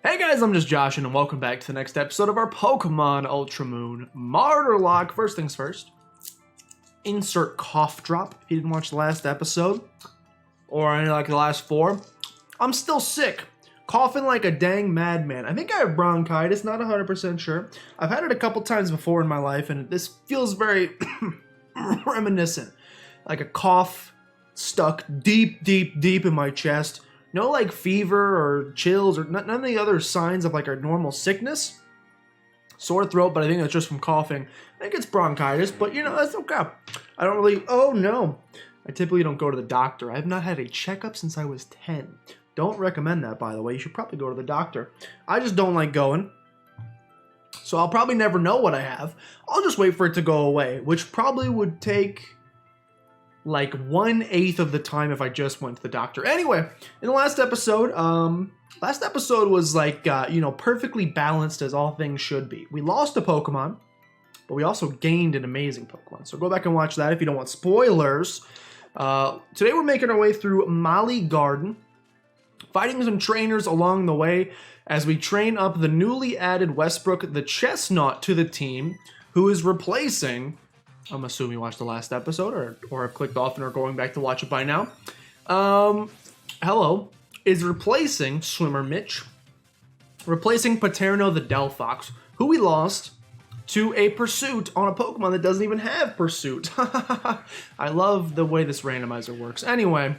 Hey guys, I'm just Josh, and welcome back to the next episode of our Pokemon Ultra Moon Martyrlocke. First things first, insert cough drop if you didn't watch the last episode, or any like the last four. I'm still sick, coughing like a dang madman. I think I have bronchitis, not 100% sure. I've had it a couple times before in my life, and this feels very reminiscent. Like a cough stuck deep in my chest. No like fever or chills or none of the other signs of like our normal sickness. Sore throat, but I think that's just from coughing. I think it's bronchitis, but you know, that's okay. I don't really, oh no. I typically don't go to the doctor. I have not had a checkup since I was 10. Don't recommend that, by the way. You should probably go to the doctor. I just don't like going. So I'll probably never know what I have. I'll just wait for it to go away, which probably would take like 1/8 of the time if I just went to the doctor. Anyway, in the last episode was like, perfectly balanced as all things should be. We lost a Pokemon, but we also gained an amazing Pokemon. So go back and watch that if you don't want spoilers. Today we're making our way through Malie Garden, fighting some trainers along the way as we train up the newly added Westbrook the Chestnut to the team, who is replacing, I'm assuming you watched the last episode or have clicked off and are going back to watch it by now. Hello. Is replacing Swimmer Mitch, replacing Paterno the Delphox, who we lost to a Pursuit on a Pokemon that doesn't even have Pursuit. I love the way this randomizer works. Anyway,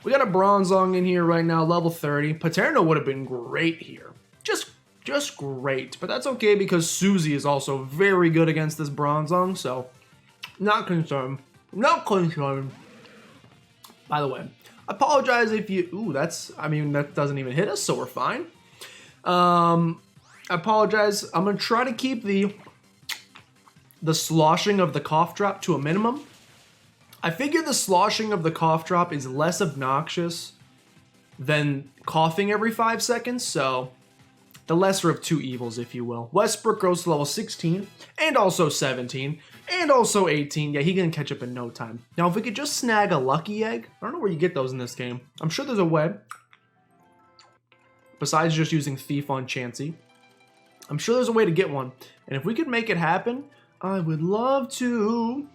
we got a Bronzong in here right now, level 30. Paterno would have been great here. Just great. But that's okay because Susie is also very good against this Bronzong, so not concerned. Not concerned. By the way, I apologize if you... Ooh, that doesn't even hit us, so we're fine. I apologize. I'm going to try to keep the sloshing of the cough drop to a minimum. I figure the sloshing of the cough drop is less obnoxious than coughing every 5 seconds, so the lesser of two evils, if you will. Westbrook goes to level 16, and also 17, and also 18. Yeah, he can catch up in no time. Now, if we could just snag a lucky egg, I don't know where you get those in this game. I'm sure there's a way. Besides just using Thief on Chansey. I'm sure there's a way to get one. And if we could make it happen, I would love to.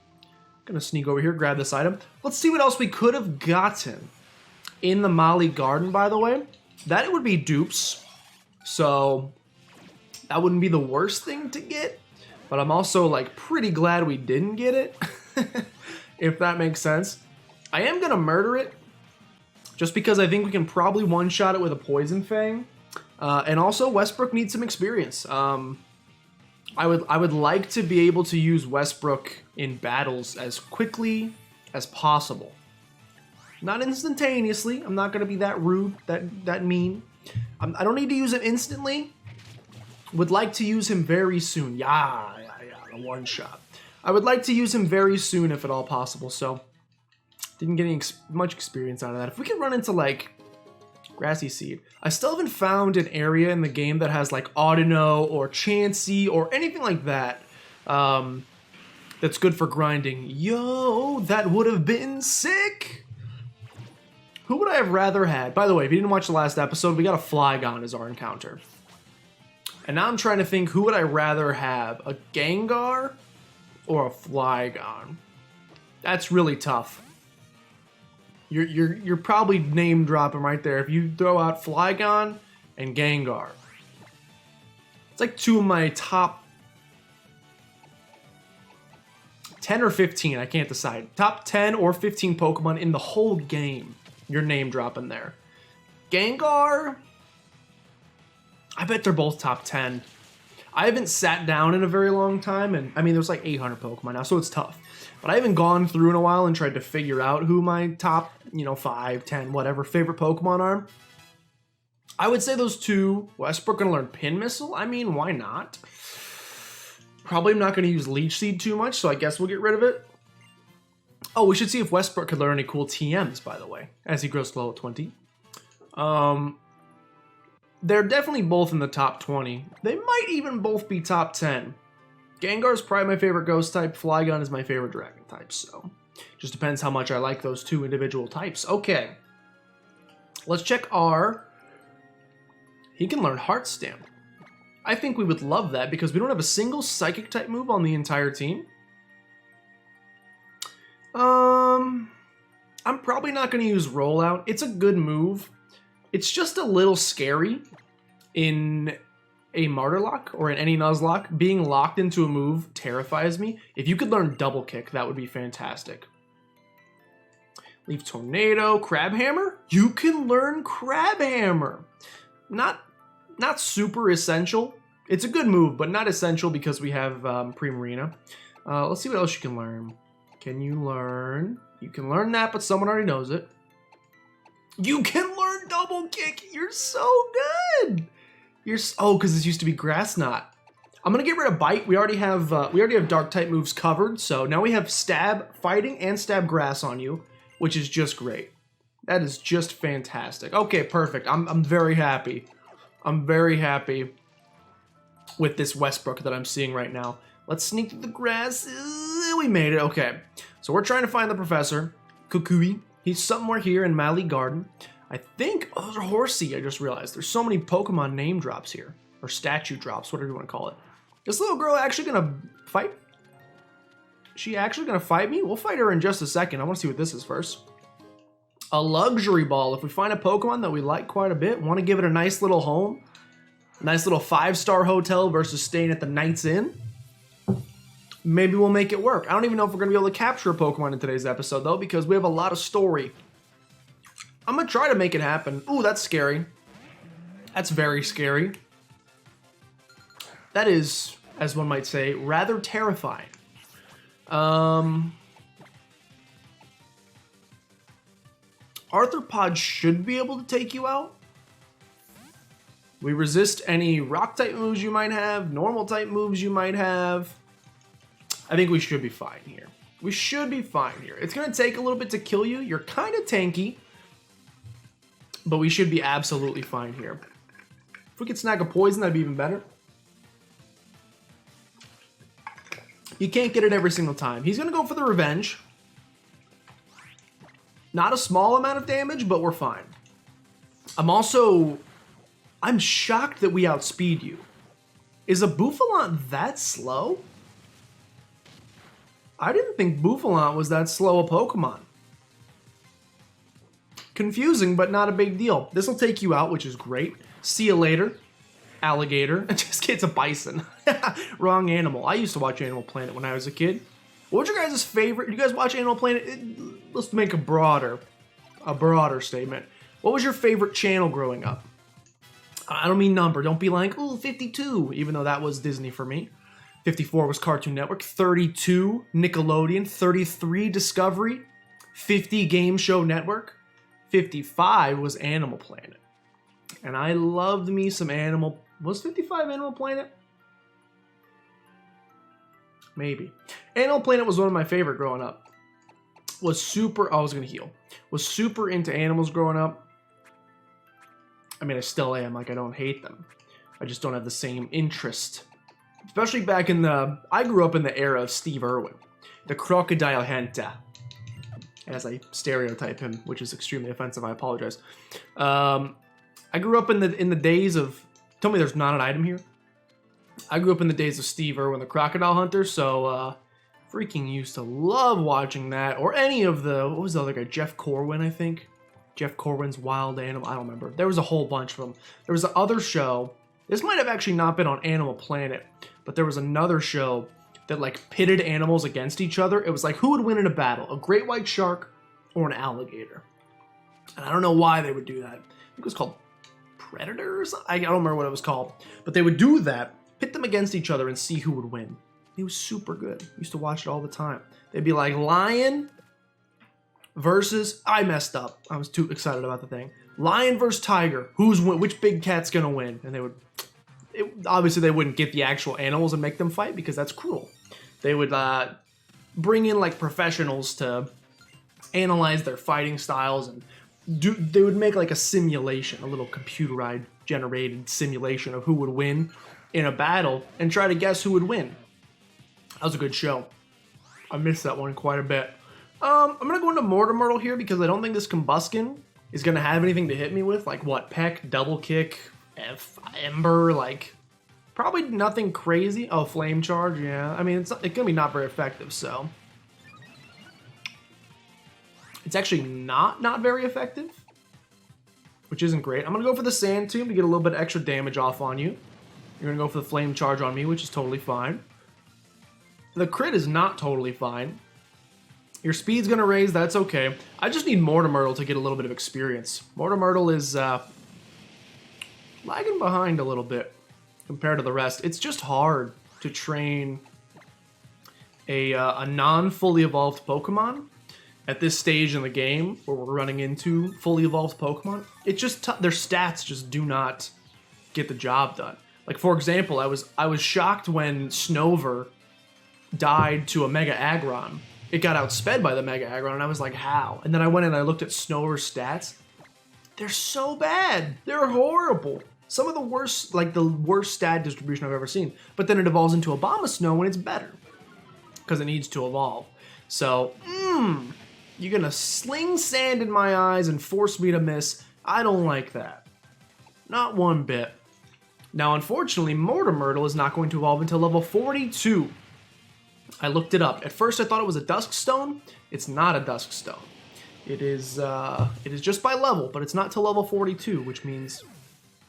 Gonna sneak over here, grab this item. Let's see what else we could have gotten in the Malie Garden, by the way. That it would be dupes. So that wouldn't be the worst thing to get, but I'm also like pretty glad we didn't get it, if that makes sense. I am gonna murder it just because I think we can probably one-shot it with a Poison Fang, and also Westbrook needs some experience. I would like to be able to use Westbrook in battles as quickly as possible. Not instantaneously. I'm not gonna be that rude, that mean. I don't need to use him instantly. Would like to use him very soon. Yeah, the one shot. I would like to use him very soon if at all possible, so didn't get any much experience out of that. If we could run into like Grassy Seed. I still haven't found an area in the game that has like Audino or Chansey or anything like that that's good for grinding. Yo, that would have been sick. Who would I have rather had? By the way, if you didn't watch the last episode, we got a Flygon as our encounter. And now I'm trying to think, who would I rather have? A Gengar or a Flygon? That's really tough. You're probably name dropping right there if you throw out Flygon and Gengar. It's like two of my top 10 or 15, I can't decide. Top 10 or 15 Pokemon in the whole game. You're name dropping there. Gengar, I bet they're both top 10. I haven't sat down in a very long time, and I mean, there's like 800 Pokemon now, so it's tough. But I haven't gone through in a while and tried to figure out who my top, 5, 10, whatever favorite Pokemon are. I would say those two. Westbrook gonna learn Pin Missile? I mean, why not? Probably not gonna use Leech Seed too much, so I guess we'll get rid of it. Oh, we should see if Westbrook could learn any cool TMs, by the way, as he grows to level 20. They're definitely both in the top 20. They might even both be top 10. Gengar is probably my favorite ghost type. Flygon is my favorite dragon type, so just depends how much I like those two individual types. Okay. Let's check our He can learn Heart Stamp. I think we would love that because we don't have a single Psychic type move on the entire team. I'm probably not going to use Rollout. It's a good move. It's just a little scary in a Martyrlocke or in any Nuzlocke. Being locked into a move terrifies me. If you could learn Double Kick, that would be fantastic. Leaf Tornado, Crab Hammer. You can learn Crab Hammer. Not super essential. It's a good move, but not essential because we have Primarina. Let's see what else you can learn. Can you learn? You can learn that, but someone already knows it. You can learn Double Kick. You're so good. Oh, because this used to be Grass Knot. I'm gonna get rid of Bite. We already have Dark type moves covered, so now we have Stab, Fighting, and Stab Grass on you, which is just great. That is just fantastic. Okay, perfect. I'm very happy. I'm very happy with this Westbrook that I'm seeing right now. Let's sneak through the grass. We made it. Okay, so we're trying to find the professor. Kukui. He's somewhere here in Mali Garden. I think, oh, those are Horsey. I just realized there's so many Pokemon name drops here, or statue drops, whatever you want to call it. This little girl actually gonna fight? She actually gonna fight me? We'll fight her in just a second. I want to see what this is first. A luxury ball. If we find a Pokemon that we like quite a bit, want to give it a nice little home, nice little 5-star hotel versus staying at the Knights Inn, maybe we'll make it work. I don't even know if we're going to be able to capture a Pokemon in today's episode, though, because we have a lot of story. I'm going to try to make it happen. Ooh, that's scary. That's very scary. That is, as one might say, rather terrifying. Arthropod should be able to take you out. We resist any rock-type moves you might have, normal-type moves you might have. I think we should be fine here. We should be fine here. It's going to take a little bit to kill you. You're kind of tanky, but we should be absolutely fine here. If we could snag a poison, that'd be even better. You can't get it every single time. He's going to go for the revenge. Not a small amount of damage, but we're fine. I'm shocked that we outspeed you. Is a Bouffalant that slow? I didn't think Bouffalant was that slow a Pokemon. Confusing, but not a big deal. This will take you out, which is great. See you later, alligator. Just kidding, it's a bison. Wrong animal. I used to watch Animal Planet when I was a kid. What was your guys' favorite? You guys watch Animal Planet? Let's make a broader statement. What was your favorite channel growing up? I don't mean number. Don't be like, ooh, 52, even though that was Disney for me. 54 was Cartoon Network, 32 Nickelodeon, 33 Discovery, 50 Game Show Network, 55 was Animal Planet. And I loved me some Animal... Was 55 Animal Planet? Maybe. Animal Planet was one of my favorite growing up. Was super... Oh, I was going to heal. Was super into animals growing up. I mean, I still am. Like, I don't hate them. I just don't have the same interest. Especially back in the... I grew up in the era of Steve Irwin. The Crocodile Hunter. As I stereotype him, which is extremely offensive. I apologize. I grew up in the days of... Tell me there's not an item here. I grew up in the days of Steve Irwin, the Crocodile Hunter, so freaking used to love watching that. Or any of the... What was the other guy? Jeff Corwin, I think. Jeff Corwin's Wild Animal. I don't remember. There was a whole bunch of them. There was the other show. This might have actually not been on Animal Planet, but there was another show that like pitted animals against each other. It was like, who would win in a battle? A great white shark or an alligator? And I don't know why they would do that. I think it was called Predators? I don't remember what it was called. But they would do that, pit them against each other and see who would win. It was super good. I used to watch it all the time. They'd be like, lion versus... I messed up. I was too excited about the thing. Lion versus tiger. Which big cat's gonna win? And they would... obviously, they wouldn't get the actual animals and make them fight because that's cruel. They would bring in like professionals to analyze their fighting styles and they would make like a simulation, a little computerized generated simulation of who would win in a battle and try to guess who would win. That was a good show. I missed that one quite a bit. I'm gonna go into Mortimer here because I don't think this Combuskin is gonna have anything to hit me with. Like what? Peck, Double Kick, Ember, like, probably nothing crazy. Oh, Flame Charge, yeah. I mean, it's gonna be not very effective, so. It's actually not very effective, which isn't great. I'm gonna go for the Sand Tomb to get a little bit extra damage off on you. You're gonna go for the Flame Charge on me, which is totally fine. The crit is not totally fine. Your speed's gonna raise, that's okay. I just need Mortimertle to get a little bit of experience. Mortimertle is lagging behind a little bit compared to the rest. It's just hard to train a non-fully evolved Pokemon at this stage in the game where we're running into fully evolved Pokemon. It's just their stats just do not get the job done. Like, for example, I was shocked when Snover died to a Mega Aggron. It got outsped by the Mega Aggron, and I was like, how? And then I went and I looked at Snover's stats. They're so bad. They're horrible. Some of the worst, like the worst stat distribution I've ever seen. But then it evolves into Abomasnow when it's better, because it needs to evolve. So, you're gonna sling sand in my eyes and force me to miss. I don't like that. Not one bit. Now, unfortunately, Mortimertle is not going to evolve until level 42. I looked it up. At first, I thought it was a Dusk Stone. It's not a Dusk Stone. It is just by level, but it's not till level 42, which means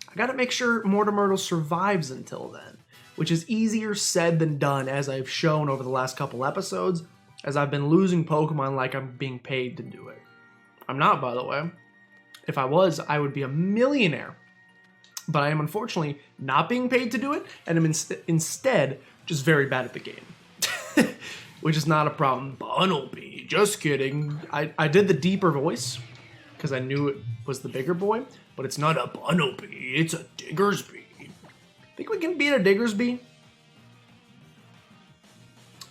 I gotta make sure Mortimertle survives until then, which is easier said than done, as I've shown over the last couple episodes, as I've been losing Pokemon like I'm being paid to do it. I'm not, by the way. If I was, I would be a millionaire. But I am unfortunately not being paid to do it, and I'm instead just very bad at the game. Which is not a problem. Bunnelby, just kidding. I did the deeper voice, because I knew it was the bigger boy, but it's not a Bunnelby, it's a Diggersby. Think we can beat a Diggersby?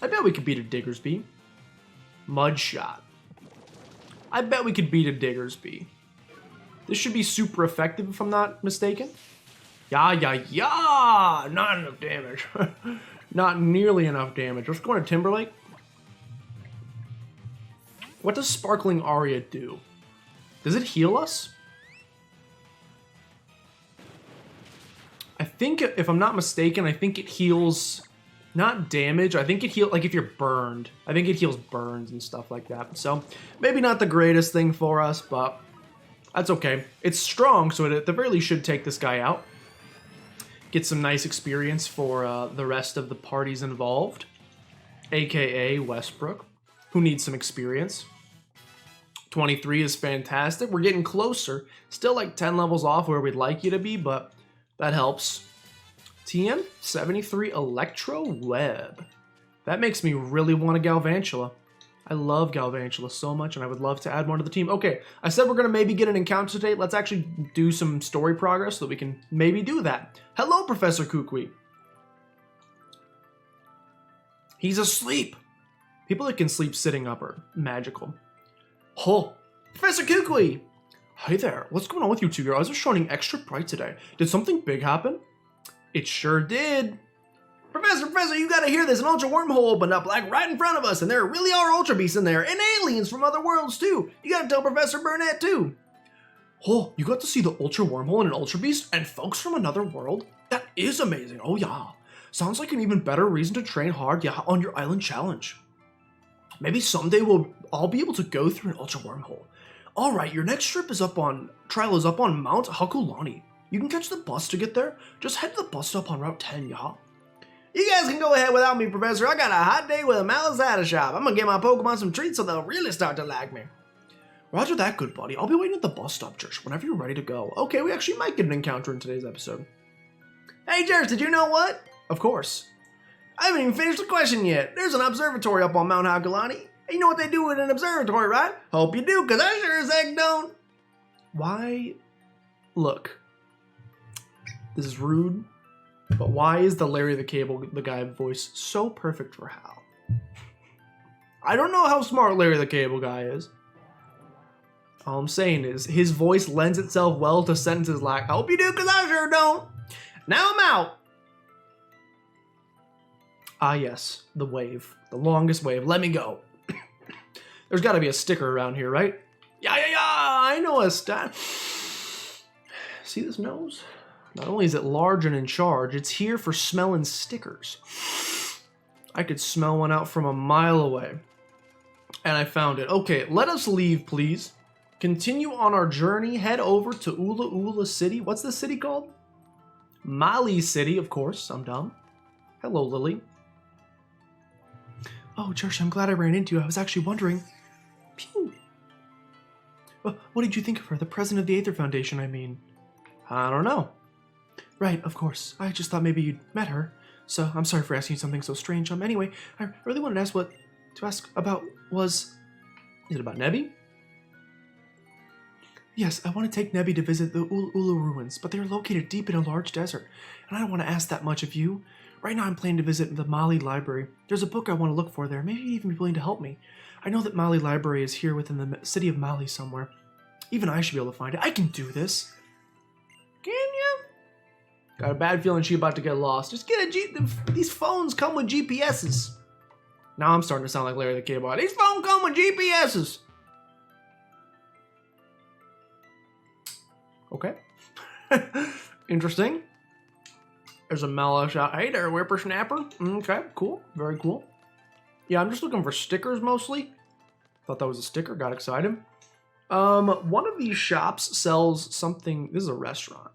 I bet we could beat a Diggersby. Mudshot. I bet we could beat a Diggersby. This should be super effective if I'm not mistaken. Yeah. Not enough damage. Not nearly enough damage. Let's go to Timberlake. What does Sparkling Aria do? Does it heal us? I think, if I'm not mistaken, I think it heals, not damage, I think it heals, like if you're burned. I think it heals burns and stuff like that. So, maybe not the greatest thing for us, but that's okay. It's strong, so it at the very least should take this guy out. Get some nice experience for the rest of the parties involved, aka Westbrook, who needs some experience. 23 is fantastic. We're getting closer. Still like 10 levels off where we'd like you to be, but that helps. TM 73 Electro Web. That makes me really want a Galvantula. I love Galvantula so much, and I would love to add one to the team. Okay, I said we're going to maybe get an encounter today. Let's actually do some story progress so that we can maybe do that. Hello, Professor Kukui. He's asleep. People that can sleep sitting up are magical. Oh, Professor Kukui. Hey there, what's going on with you two? Your eyes are shining extra bright today. Did something big happen? It sure did. Professor, you gotta hear this. An ultra wormhole opened up like right in front of us, and there really are ultra beasts in there, and aliens from other worlds too. You gotta tell Professor Burnett too. Oh, you got to see the ultra wormhole and an ultra beast, and folks from another world? That is amazing. Oh yeah. Sounds like an even better reason to train hard, yeah, on your island challenge. Maybe someday we'll all be able to go through an ultra wormhole. Alright, your next trial is up on Mount Hakulani. You can catch the bus to get there. Just head to the bus stop on Route 10, yeah? You guys can go ahead without me, Professor. I got a hot day with a Malasada shop. I'm gonna get my Pokemon some treats so they'll really start to like me. Roger that, good buddy. I'll be waiting at the bus stop, Jersh, whenever you're ready to go. Okay, we actually might get an encounter in today's episode. Hey, Jersh, did you know what? Of course. I haven't even finished the question yet. There's an observatory up on Mount Hakulani. You know what they do in an observatory, right? Hope you do, because I sure as heck don't. Why? Look. This is rude. But why is the Larry the Cable Guy voice so perfect for Hal? I don't know how smart Larry the Cable Guy is. All I'm saying is his voice lends itself well to sentences like, I hope you do, because I sure don't. Now I'm out. Ah yes, the wave. The longest wave. Let me go. There's got to be a sticker around here, right? Yeah, I know a stat. See this nose? Not only is it large and in charge, it's here for smelling stickers. I could smell one out from a mile away. And I found it. Okay, let us leave, please. Continue on our journey. Head over to Ula Ula City. What's the city called? Mali City, of course. I'm dumb. Hello, Lily. Oh, Jersh, I'm glad I ran into you. I was actually wondering. Pew. What did you think of her? The president of the Aether Foundation, I mean. I don't know. Right, of course. I just thought maybe you'd met her. So, I'm sorry for asking you something so strange. Anyway, I really wanted to ask about was... Is it about Nebby? Yes, I want to take Nebby to visit the Ula ruins, but they're located deep in a large desert, and I don't want to ask that much of you. Right now I'm planning to visit the Mali Library. There's a book I want to look for there. Maybe you'd even be willing to help me. I know that Mali Library is here within the city of Mali somewhere. Even I should be able to find it. I can do this. Can you? Got a bad feeling she's about to get lost. Just get these phones come with GPSs. Now I'm starting to sound like Larry the Cable Guy. These phones come with GPSs. Okay. Interesting. There's a mellow shot. Hey there, whippersnapper. Okay, cool. Very cool. Yeah, I'm just looking for stickers mostly. Thought that was a sticker. Got excited. One of these shops sells something. This is a restaurant.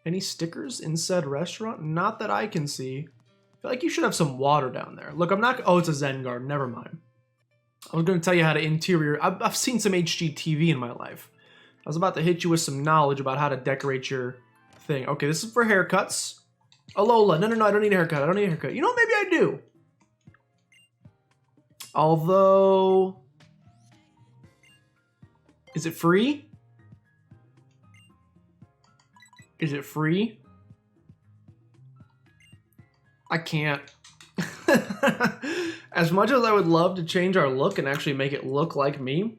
Any stickers in said restaurant? Not that I can see. I feel like you should have some water down there. Look, I'm not... Oh, it's a Zen garden. Never mind. I was going to tell you how to interior... I've seen some HGTV in my life. I was about to hit you with some knowledge about how to decorate your thing. Okay, this is for haircuts. Alola. No, I don't need a haircut. I don't need a haircut. You know, maybe I do. Although... Is it free? Is it free? I can't. As much as I would love to change our look and actually make it look like me,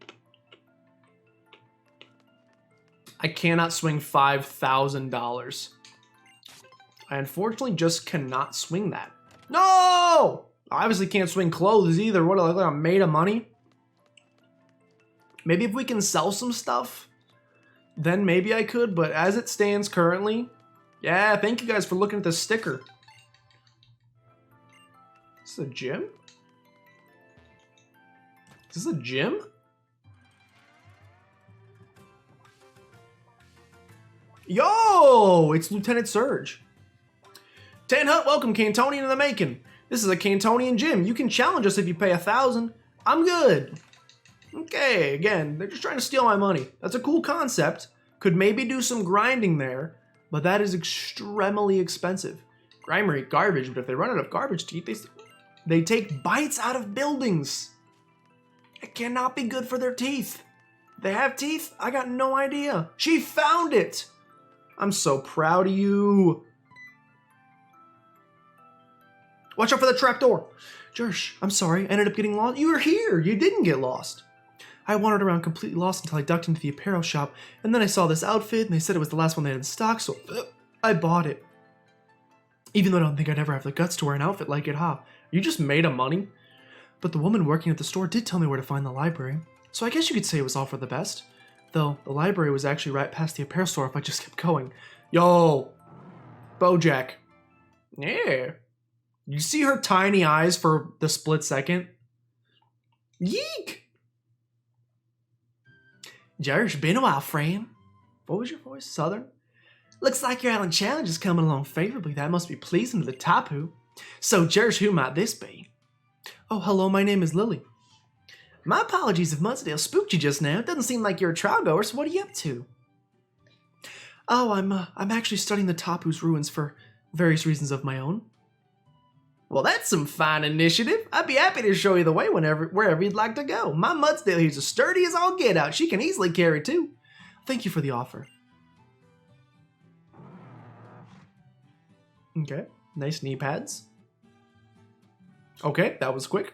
I cannot swing $5,000. I unfortunately just cannot swing that. No! I obviously can't swing clothes either. What do I look like? I'm made of money? Maybe if we can sell some stuff, then maybe I could. But as it stands currently, yeah, thank you guys for looking at this sticker. Is this a gym? Is this a gym? Yo, it's Lieutenant Surge. Tan Hut, welcome, Cantonian in the making. This is a Cantonian gym. You can challenge us if you pay 1,000. I'm good. Okay, again, they're just trying to steal my money. That's a cool concept. Could maybe do some grinding there, but that is extremely expensive. Grimer eat garbage, but if they run out of garbage to eat, they take bites out of buildings. It cannot be good for their teeth. They have teeth? I got no idea. She found it. I'm so proud of you. Watch out for the trapdoor. Jersh, I'm sorry. I ended up getting lost. You were here. You didn't get lost. I wandered around completely lost until I ducked into the apparel shop, and then I saw this outfit, and they said it was the last one they had in stock, so I bought it. Even though I don't think I'd ever have the guts to wear an outfit like it, huh? You just made of money? But the woman working at the store did tell me where to find the library, so I guess you could say it was all for the best. Though, the library was actually right past the apparel store if I just kept going. Yo! Bojack. Yeah. You see her tiny eyes for the split second? Yeek! Jersh, been a while, friend. What was your voice? Southern? Looks like your Island Challenge is coming along favorably. That must be pleasing to the Tapu. So, Jersh, who might this be? Oh, hello, my name is Lily. My apologies if Mudsdale spooked you just now. It doesn't seem like you're a trial goer, so what are you up to? Oh, I'm actually studying the Tapu's ruins for various reasons of my own. Well, that's some fine initiative. I'd be happy to show you the way wherever you'd like to go. My Mudsdale here's as sturdy as all get out. She can easily carry two. Thank you for the offer. Okay, nice knee pads. Okay, that was quick.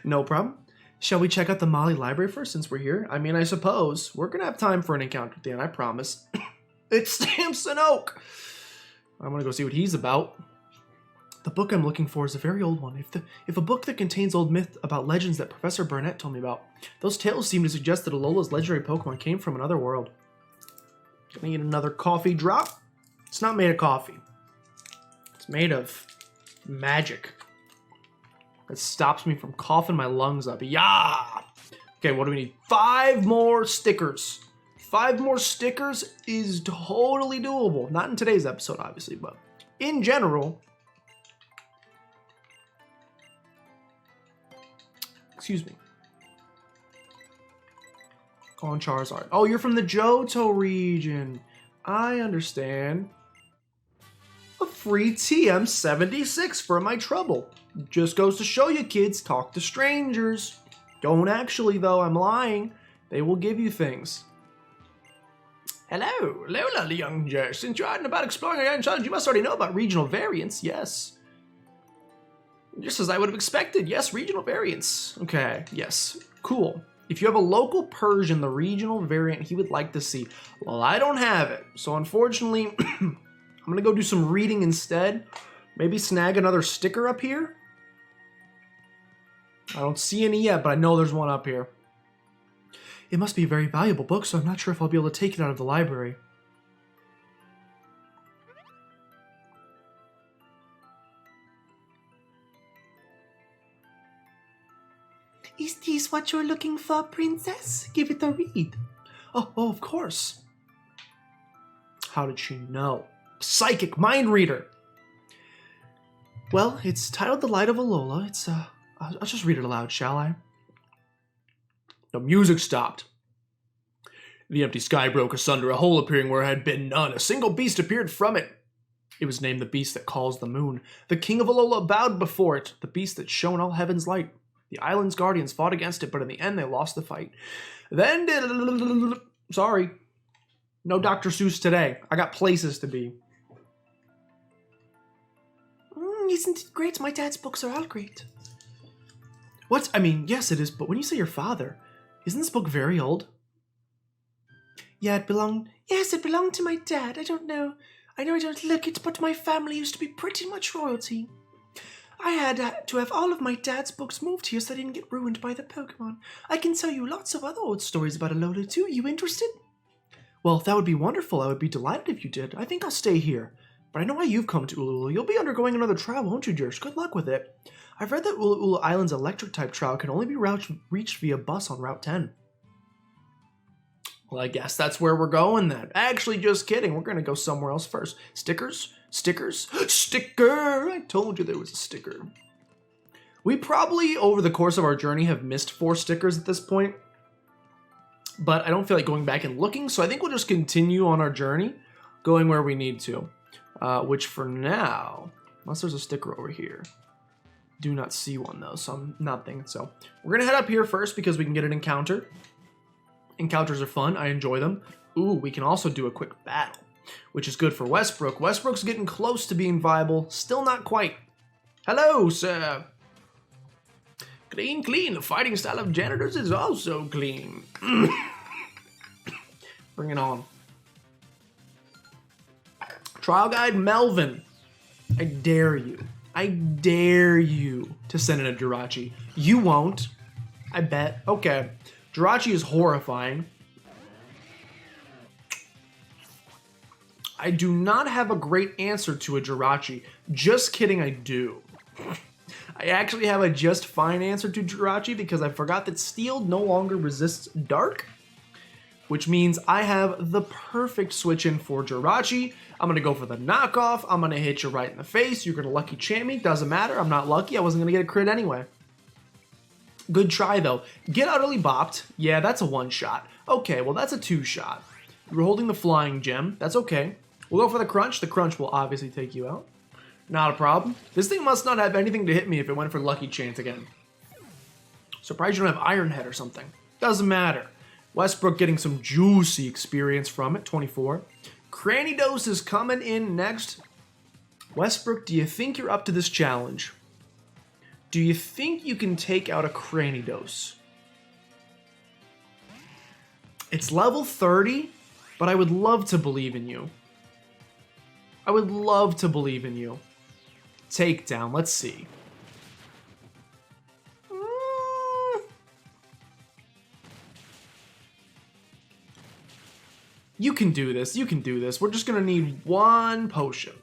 No problem. Shall we check out the Mali Library first since we're here? I mean, I suppose. We're going to have time for an encounter with Dan, I promise. It's Stamson Oak! I'm going to go see what he's about. The book I'm looking for is a very old one. If a book that contains old myth about legends that Professor Burnett told me about, those tales seem to suggest that Alola's legendary Pokemon came from another world. Gonna need another coffee drop. It's not made of coffee. It's made of magic. That stops me from coughing my lungs up. Yeah! Okay, what do we need? 5 more stickers. 5 more stickers is totally doable. Not in today's episode, obviously, but in general. Excuse me. On Charizard. Oh, you're from the Johto region. I understand. A free TM76 for my trouble. Just goes to show you, kids, talk to strangers. Don't actually, though, I'm lying. They will give you things. Hello, Alola, youngster. Since you're out and about exploring our challenge, you must already know about regional variants. Yes. Just as I would have expected. Yes, regional variants. Okay, yes. Cool. If you have a local Persian, the regional variant he would like to see. Well, I don't have it. So unfortunately, I'm going to go do some reading instead. Maybe snag another sticker up here. I don't see any yet, but I know there's one up here. It must be a very valuable book, so I'm not sure if I'll be able to take it out of the library. Is this what you're looking for, princess? Give it a read. Oh, of course. How did she know? Psychic mind reader. Well, it's titled The Light of Alola. It's, I'll just read it aloud, shall I? The music stopped. The empty sky broke asunder, a hole appearing where had been none. A single beast appeared from it. It was named the beast that calls the moon. The king of Alola bowed before it, the beast that shone all heaven's light. The island's guardians fought against it, but in the end they lost the fight. Then did... Sorry. No Dr. Seuss today. I got places to be. Isn't it great? My dad's books are all great. What? I mean, yes it is, but when you say your father, isn't this book very old? Yeah, it belonged... Yes, it belonged to my dad. I don't know. I know I don't look it, but my family used to be pretty much royalty. I had to have all of my dad's books moved here so they didn't get ruined by the Pokemon. I can tell you lots of other old stories about Alola too. You interested? Well, that would be wonderful. I would be delighted if you did. I think I'll stay here. But I know why you've come to Alola. You'll be undergoing another trial, won't you, Jersh? Good luck with it. I've read that Alola Island's electric-type trial can only be reached via bus on Route 10. Well, I guess that's where we're going then. Actually, just kidding. We're going to go somewhere else first. Stickers? Stickers? Sticker! I told you there was a sticker. We probably, over the course of our journey, have missed 4 stickers at this point. But I don't feel like going back and looking, so I think we'll just continue on our journey, going where we need to. Which for now, unless there's a sticker over here, do not see one though, so I'm not thinking so. We're going to head up here first because we can get an encounter. Encounters are fun. I enjoy them. Ooh, we can also do a quick battle, which is good for Westbrook. Westbrook's getting close to being viable. Still not quite. Hello, sir. Clean, clean. The fighting style of janitors is also clean. Bring it on. Trial Guide Melvin. I dare you. I dare you to send in a Jirachi. You won't. I bet. Okay. Jirachi is horrifying. I do not have a great answer to a Jirachi. Just kidding, I do. I actually have a just fine answer to Jirachi because I forgot that Steel no longer resists Dark, which means I have the perfect switch in for Jirachi. I'm going to go for the knockoff. I'm going to hit you right in the face. You're going to lucky champ me. Doesn't matter. I'm not lucky. I wasn't going to get a crit anyway. Good try, though. Get utterly bopped. Yeah, that's a one-shot. Okay, well, that's a two-shot. You're holding the flying gem. That's okay. We'll go for the crunch. The crunch will obviously take you out. Not a problem. This thing must not have anything to hit me if it went for lucky chance again. Surprised you don't have Iron Head or something. Doesn't matter. Westbrook getting some juicy experience from it. 24. Cranidos is coming in next. Westbrook, do you think you're up to this challenge? Do you think you can take out a Cranidos? It's level 30, but I would love to believe in you. I would love to believe in you. Takedown, let's see. You can do this. You can do this. We're just going to need one potion.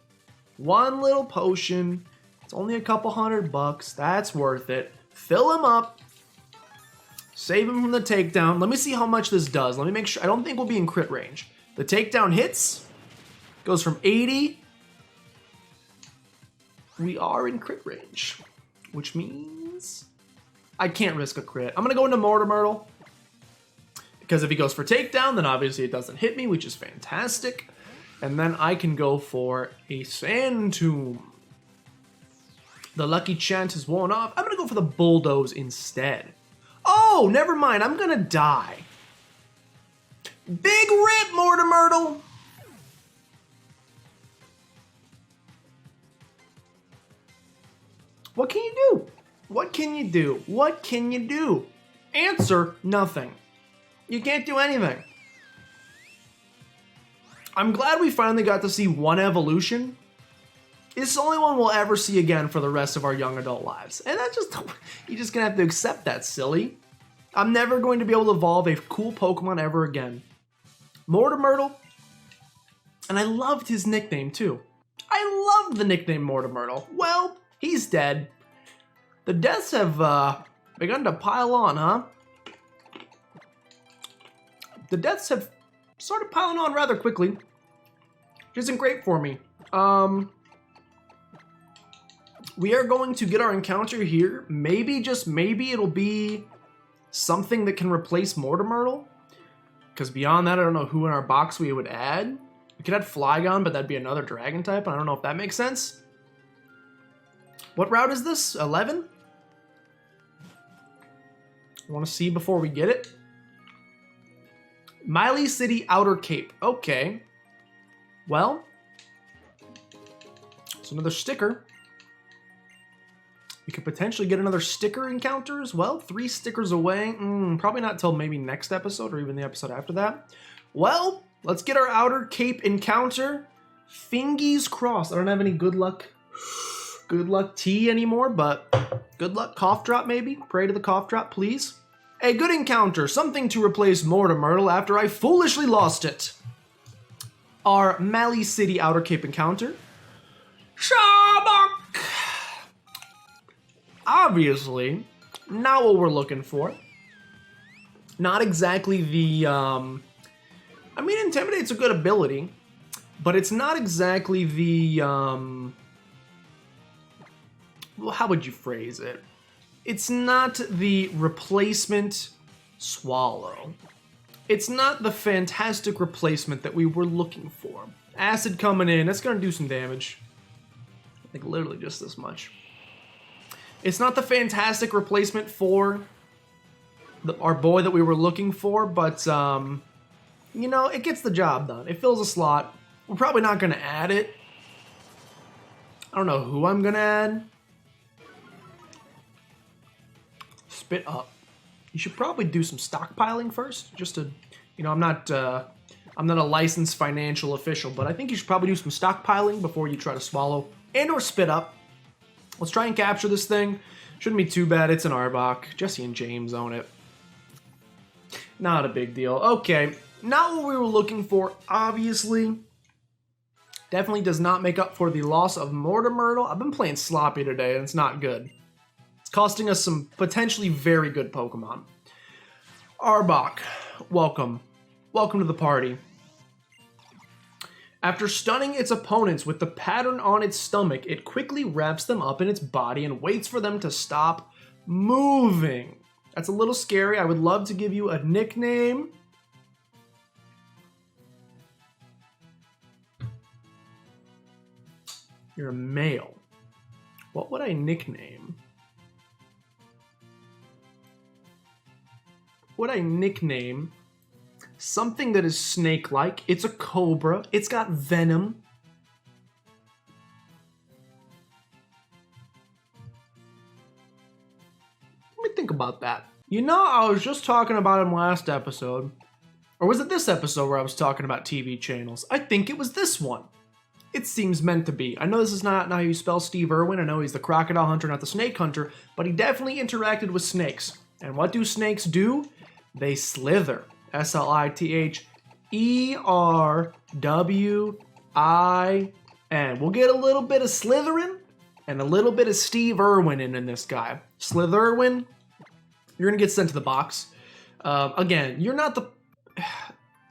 One little potion. It's only a couple $100. That's worth it. Fill him up. Save him from the takedown. Let me see how much this does. Let me make sure. I don't think we'll be in crit range. The takedown hits. Goes from 80. We are in crit range. Which means I can't risk a crit. I'm going to go into Mortar Myrtle. Because if he goes for takedown, then obviously it doesn't hit me, which is fantastic. And then I can go for a Sand Tomb. The lucky chant has worn off. I'm going to go for the Bulldoze instead. Oh, never mind. I'm going to die. Big rip, Mortar Myrtle. What can you do? What can you do? What can you do? Answer, nothing. You can't do anything. I'm glad we finally got to see one evolution. It's the only one we'll ever see again for the rest of our young adult lives. And that's just, you're just gonna have to accept that, silly. I'm never going to be able to evolve a cool Pokemon ever again. Mortar Myrtle. And I loved his nickname too. I loved the nickname Mortar Myrtle. Well, he's dead. The deaths have begun to pile on, huh? The deaths have started piling on rather quickly, which isn't great for me. We are going to get our encounter here. Maybe, just maybe, it'll be something that can replace Mortar Myrtle. Because beyond that, I don't know who in our box we would add. We could add Flygon, but that'd be another dragon type. I don't know if that makes sense. What route is this? 11? I want to see before we get it. Miley City Outer Cape. Okay. Well. It's another sticker. We could potentially get another sticker encounter as well. 3 stickers away. Probably not till maybe next episode or even the episode after that. Well, let's get our Outer Cape encounter. Fingies crossed. I don't have any good luck tea anymore, but good luck cough drop maybe. Pray to the cough drop, please. A good encounter, something to replace Mortar Myrtle after I foolishly lost it. Our Mali City Outer Cape encounter. Shabak! Obviously, not what we're looking for. Not exactly the, I mean, Intimidate's a good ability, but it's not exactly the, well, how would you phrase it? It's not the replacement Swallow. It's not the fantastic replacement that we were looking for. Acid coming in, that's gonna do some damage. I think literally just this much. It's not the fantastic replacement for our boy that we were looking for, but, you know, it gets the job done. It fills a slot. We're probably not gonna add it. I don't know who I'm gonna add. Spit up. You should probably do some stockpiling first, just to, you know, I'm not a licensed financial official, but I think you should probably do some stockpiling before you try to swallow and or spit up. Let's try and capture this thing. Shouldn't be too bad. It's an Arbok. Jesse and James own it. Not a big deal. Okay, not what we were looking for, obviously. Definitely does not make up for the loss of Mortar Myrtle. I've been playing sloppy today, and it's not good. Costing us some potentially very good Pokemon. Arbok, welcome. Welcome to the party. After stunning its opponents with the pattern on its stomach, it quickly wraps them up in its body and waits for them to stop moving. That's a little scary. I would love to give you a nickname. You're a male. What would I nickname? Would I nickname something that is snake-like? It's a cobra. It's got venom. Let me think about that. You know, I was just talking about him last episode. Or was it this episode where I was talking about TV channels? I think it was this one. It seems meant to be. I know this is not how you spell Steve Irwin. I know he's the crocodile hunter, not the snake hunter. But he definitely interacted with snakes. And what do snakes do? They slither. S-L-I-T-H-E-R. E-R-W-I-N. We'll get a little bit of Slytherin and a little bit of Steve Irwin in this guy. Slitherwin, you're going to get sent to the box. Again, you're not the...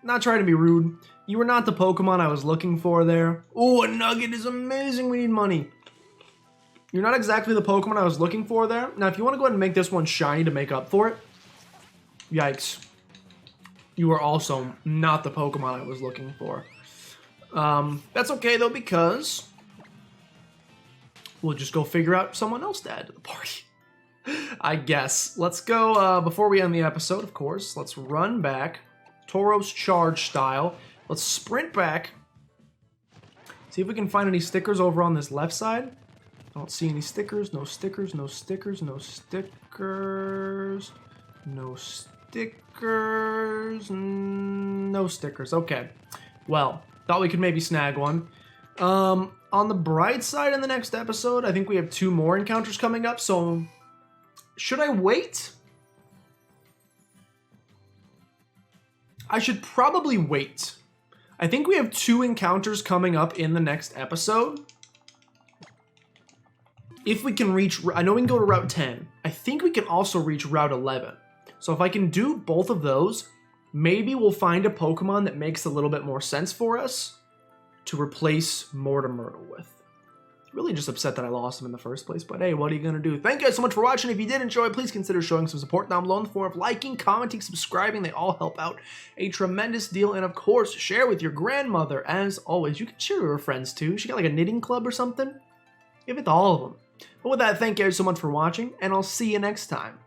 Not trying to be rude. You were not the Pokemon I was looking for there. Oh, a nugget is amazing. We need money. You're not exactly the Pokemon I was looking for there. Now, if you want to go ahead and make this one shiny to make up for it, yikes. You are also not the Pokemon I was looking for. That's okay, though, because we'll just go figure out someone else to add to the party. I guess. Let's go, before we end the episode, of course, let's run back. Tauros Charge style. Let's sprint back. See if we can find any stickers over on this left side. I don't see any stickers. No stickers, no stickers, no stickers. No stickers. No stickers. Okay. Well, thought we could maybe snag one. On the bright side, in the next episode, I think we have 2 more encounters coming up, so should I wait? I should probably wait. I think we have 2 encounters coming up in the next episode. If we can reach, I know we can go to Route 10. I think we can also reach Route 11. So if I can do both of those, maybe we'll find a Pokemon that makes a little bit more sense for us to replace Mortimertle with. Really just upset that I lost him in the first place, but hey, what are you gonna do? Thank you guys so much for watching. If you did enjoy, please consider showing some support down below in the form of liking, commenting, subscribing. They all help out a tremendous deal. And of course, share with your grandmother. As always, you can share with her friends too. She got like a knitting club or something. Give it to all of them. But with that, thank you guys so much for watching, and I'll see you next time.